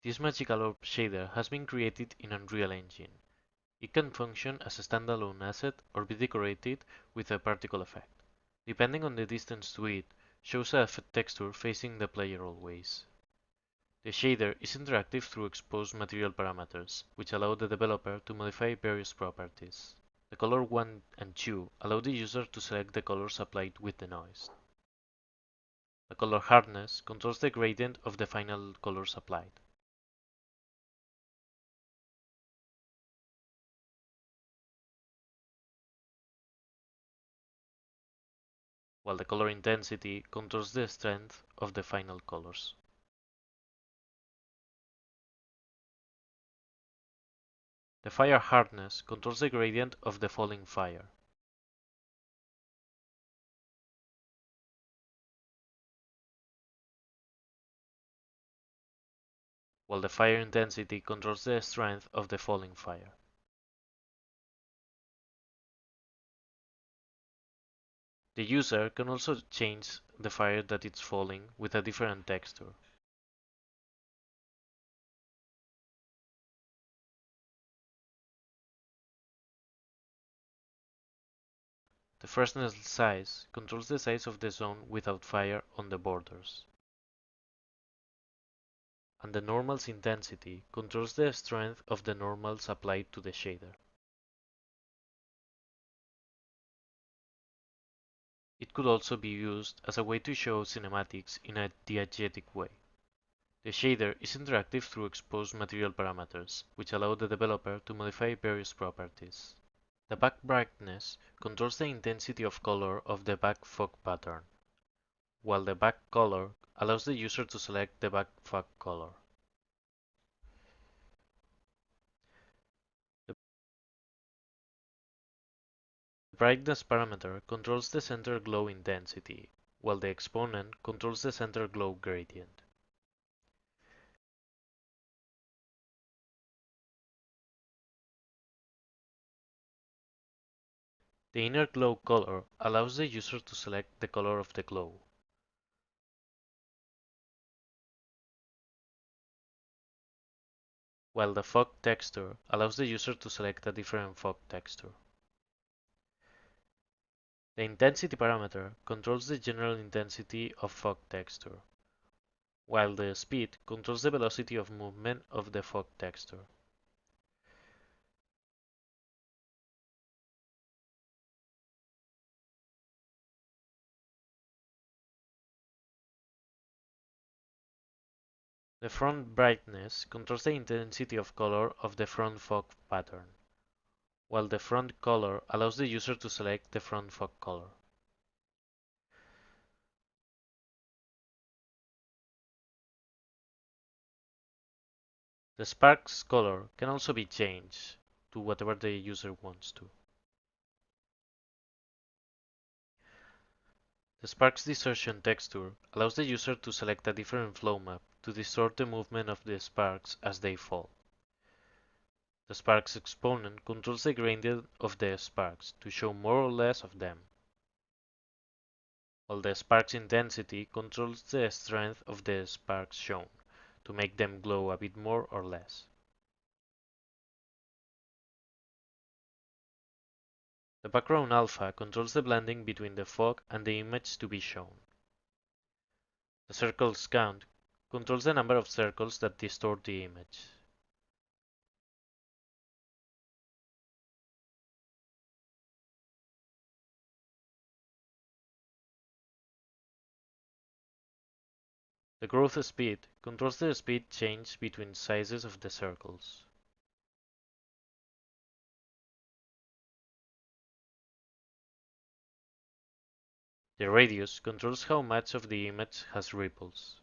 This magical orb shader has been created in Unreal Engine. It can function as a standalone asset or be decorated with a particle effect. Depending on the distance to it, shows a texture facing the player always. The shader is interactive through exposed material parameters, which allow the developer to modify various properties. The color 1 and 2 allow the user to select the colors applied with the noise. The color hardness controls the gradient of the final colors applied. While the color intensity controls the strength of the final colors. The fire hardness controls the gradient of the falling fire. While the fire intensity controls the strength of the falling fire. The user can also change the fire that it's falling with a different texture. The fresnel size controls the size of the zone without fire on the borders. And the normal's intensity controls the strength of the normals applied to the shader. It could also be used as a way to show cinematics in a diegetic way. The shader is interactive through exposed material parameters, which allow the developer to modify various properties. The back brightness controls the intensity of color of the back fog pattern, while the back color allows the user to select the back fog color. The brightness parameter controls the center glow intensity, while the exponent controls the center glow gradient. The inner glow color allows the user to select the color of the glow. While the fog texture allows the user to select a different fog texture. The intensity parameter controls the general intensity of fog texture, while the speed controls the velocity of movement of the fog texture. The front brightness controls the intensity of color of the front fog pattern, while the front color allows the user to select the front fog color. The spark's color can also be changed to whatever the user wants to. The spark's distortion texture allows the user to select a different flow map to distort the movement of the sparks as they fall. The spark's exponent controls the gradient of the sparks to show more or less of them, while the spark's intensity controls the strength of the sparks shown to make them glow a bit more or less. The background alpha controls the blending between the fog and the image to be shown. The circles count controls the number of circles that distort the image. The growth speed controls the speed change between sizes of the circles. The radius controls how much of the image has ripples.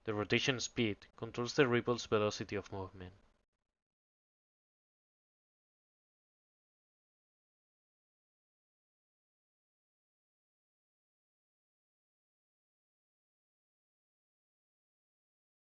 The rotation speed controls the ripple's velocity of movement.